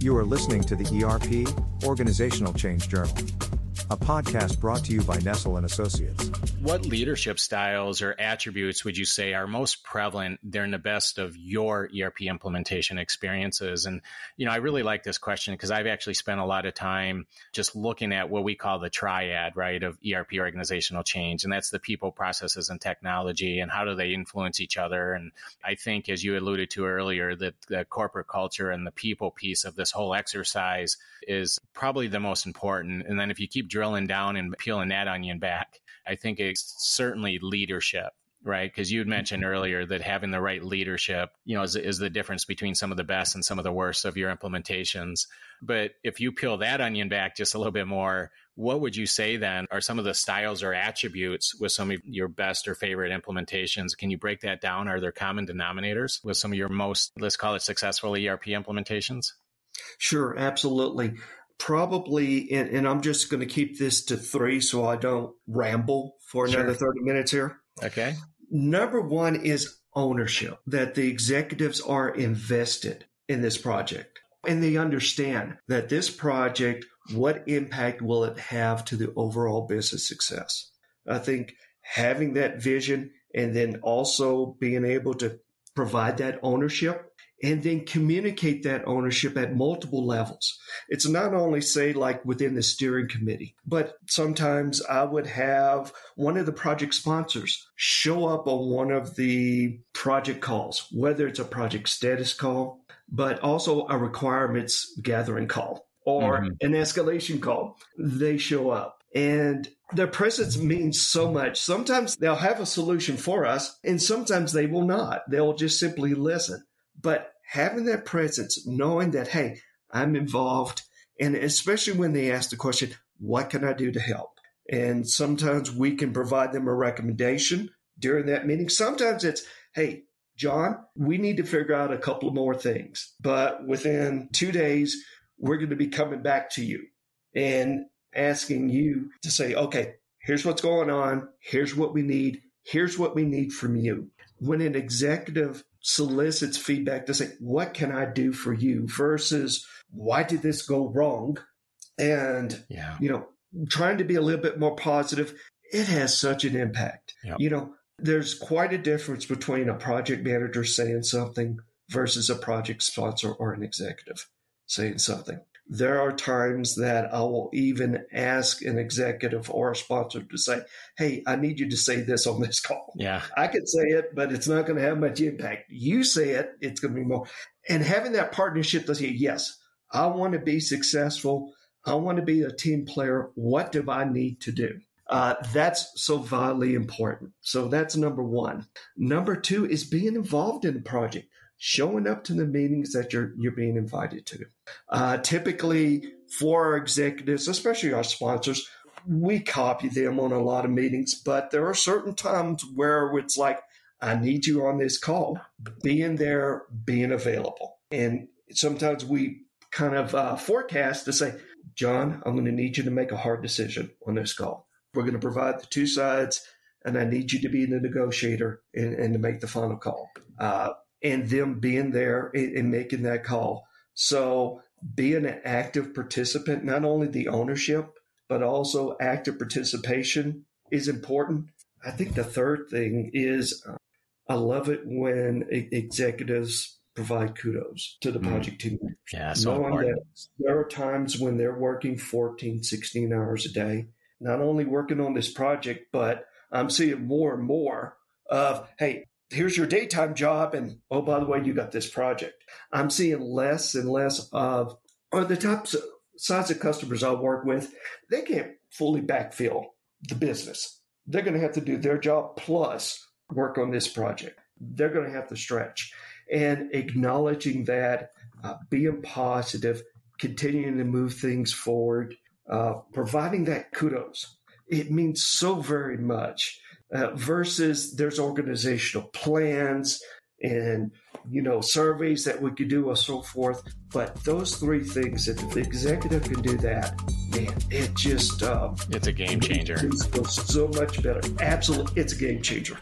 You are listening to the ERP Organizational Change Journal, a podcast brought to you by Nestle and Associates. What leadership styles or attributes would you say are most prevalent during the best of your ERP implementation experiences? And, I really like this question because I've actually spent a lot of time just looking at what we call the triad, right, of ERP organizational change. And that's the people, processes, and technology, and how do they influence each other. And I think, as you alluded to earlier, that the corporate culture and the people piece of this whole exercise is probably the most important. And then if you keep drilling down and peeling that onion back, I think it's certainly leadership, right? Because you had mentioned earlier that having the right leadership, is the difference between some of the best and some of the worst of your implementations. But if you peel that onion back just a little bit more, what would you say then are some of the styles or attributes with some of your best or favorite implementations? Can you break that down? Are there common denominators with some of your most, let's call it, successful ERP implementations? Sure, absolutely. Probably, and I'm just going to keep this to 3 so I don't ramble for another 30 minutes here. Okay. Number 1 is ownership, that the executives are invested in this project and they understand that this project, what impact will it have to the overall business success? I think having that vision and then also being able to provide that ownership and then communicate that ownership at multiple levels. It's not only, say, like within the steering committee, but sometimes I would have one of the project sponsors show up on one of the project calls, whether it's a project status call, but also a requirements gathering call or an escalation call. They show up. And their presence means so much. Sometimes they'll have a solution for us, and sometimes they will not. They'll just simply listen. But having that presence, knowing that, hey, I'm involved, and especially when they ask the question, what can I do to help? And sometimes we can provide them a recommendation during that meeting. Sometimes it's, hey, John, we need to figure out a couple of more things. But within 2 days, we're going to be coming back to you and asking you to say, okay, here's what's going on. Here's what we need. Here's what we need from you. When an executive solicits feedback to say, what can I do for you versus why did this go wrong? And, trying to be a little bit more positive, it has such an impact. Yep. There's quite a difference between a project manager saying something versus a project sponsor or an executive saying something. There are times that I will even ask an executive or a sponsor to say, hey, I need you to say this on this call. Yeah. I could say it, but it's not going to have much impact. You say it, it's going to be more. And having that partnership to say, yes, I want to be successful. I want to be a team player. What do I need to do? That's so vitally important. So that's number 1. Number 2 is being involved in the project. Showing up to the meetings that you're being invited to. Typically, for our executives, especially our sponsors, we copy them on a lot of meetings, but there are certain times where it's like, I need you on this call, being there, being available. And sometimes we kind of forecast to say, John, I'm going to need you to make a hard decision on this call. We're going to provide the 2 sides, and I need you to be the negotiator and to make the final call. And them being there and making that call. So being an active participant, not only the ownership, but also active participation is important. I think the third thing is I love it when executives provide kudos to the project team members. Yeah, so important. That there are times when they're working 14, 16 hours a day, not only working on this project, but I'm seeing more and more of, hey, here's your daytime job. And, oh, by the way, you got this project. I'm seeing less and less of, or the top size of customers I work with, they can't fully backfill the business. They're going to have to do their job plus work on this project. They're going to have to stretch. And acknowledging that, being positive, continuing to move things forward, providing that kudos. It means so very much. Versus there's organizational plans and, surveys that we could do and so forth. But those 3 things, if the executive can do that, man, it just... it's a game changer. It's so much better. Absolutely. It's a game changer.